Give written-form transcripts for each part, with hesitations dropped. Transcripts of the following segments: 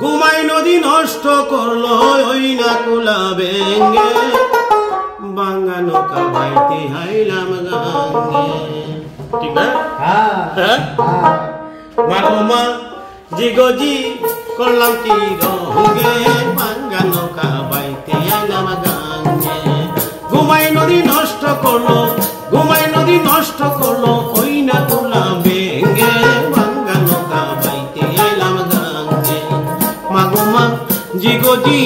ঘুমাই নদী নষ্ট করলো ওই না কুলা ভেঙ্গে ভাঙ্গা নৌকা বাইতে হাইলাম গাঙ্গে। ঠিক না? মা জিগজি করলাম কি রঙে ভাঙ্গা নৌকা বাইতে আইলাম গাঙ্গে। ঘুমাই নদী নষ্ট করলো ঘুমাই নদী নষ্ট করলো ওই না কুলা ভেঙ্গে ভাঙ্গা নৌকা বাইতে আইলাম গাঙ্গে। মাগোমা জিগজি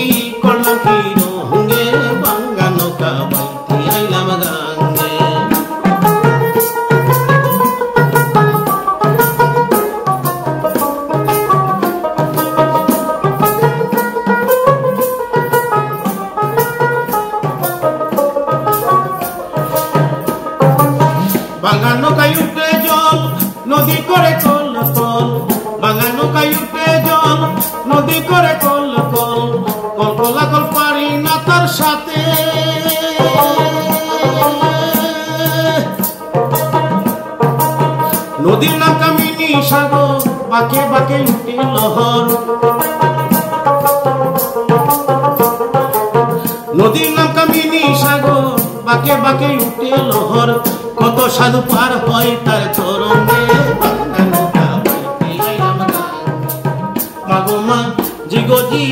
করলাম কি রঙে ভাঙ্গা নৌকা বাইতে আইলাম গাঙ্গে। ভাঙ্গা নৌকায় উঠে জল নদী করে কল কল ভাঙ্গা নৌকায় উঠে জল নদী করে কল কল কল কলা কল পারি না তার সাথে নদীর নাম কামিনী সাগর বাঁকে বাঁকে উঠে লহর নদীর নাম কামিনী সাগর বাঁকে বাঁকে উঠে লহর কত সাধু পার হয় তার চরণে ভাঙ্গা নৌকা বাইতে আইলাম গাঙ্গে। মাগোমা জিগজি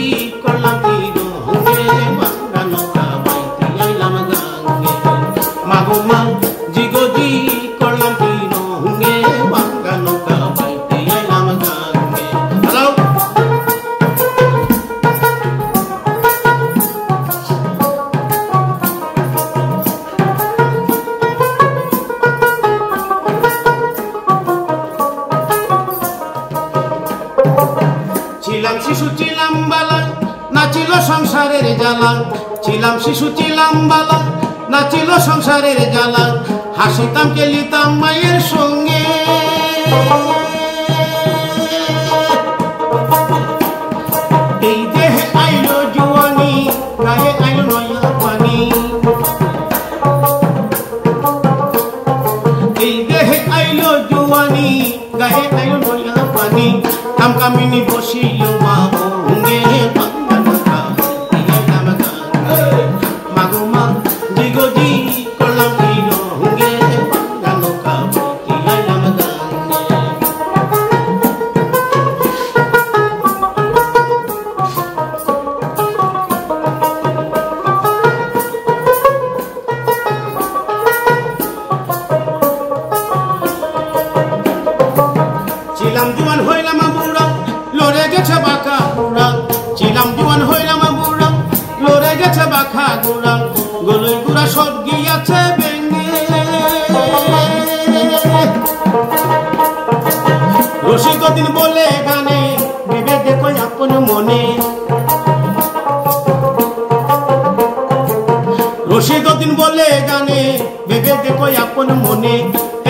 করলাম কি রঙে ভাঙ্গা নৌকা বাইতে আইলাম গাঙ্গে। মাগোমা জিগজি করলাম কি রঙে ভাঙ্গা নৌকা বাইতে আইলাম গাঙ্গে। হ্যালো ছিলাম শিশু ছিলাম বালা নাচিল সংসারের জ্বালা ছিলাম শিশু ছিলাম বালা নাচিল সংসারের জ্বালা হাসিতাম খেলিতাম মায়ের সঙ্গে এই দেহে আইলো জুয়ানি গায়ে আইলো নয়া পানি এই দেহে আইলো জুয়ানি গায়ে আইলো নয়া পানি কাম কামিনী বসিল মা ভঙ্গে ভাঙ্গা নৌকা বাইতে আইলাম গাঙ্গে। মাগোমা জিগজি করলাম কি রঙে ভাঙ্গা নৌকা বাইতে আইলাম গাঙ্গে। ছিলাম জুয়ান হইলাম বুড়া লড়ে গেছে বাঁকা গুড়া ছিলাম জুয়ান হইলাম বুড়া লড়ে গেছে বাঁকা গুড়া গলই গুড়া সব গিয়াছে ভেঙ্গে রসিক দিন বলে গানে ভেবে দেখো আপন মনে রসিক দিন বলে গানে ভেবে দেখো আপন মনে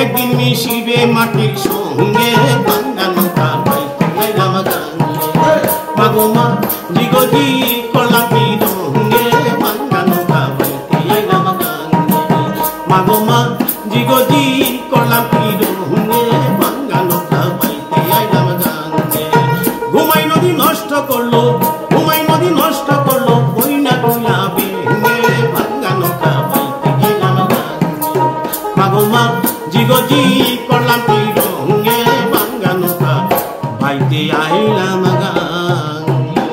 একদিন মিশিবে মাটির সঙ্গে ভাঙ্গা নৌকা বাইতে আইলাম গাঙ্গে। মাগোমা জিগজি করলাম কি রঙে ভাঙ্গা নৌকা বাইতে আইলাম গাঙ্গে। মাগোমা জিগজি করলাম কি রঙে ভাঙ্গা নৌকা বাইতে আইলাম গাঙ্গে। ঘুমাই নদী নষ্ট করলো ঘুমাই নদী নষ্ট করলো ওই না কুলা ভেঙ্গে ভাঙ্গা নৌকা বাইতে আইলাম গাঙ্গে। মাগোমা জিগজি করলাম কি রঙে ভাঙ্গা নৌকা বাইতে আইলাম গাঙ্গে।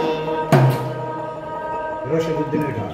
রশিদউদ্দিনের গান।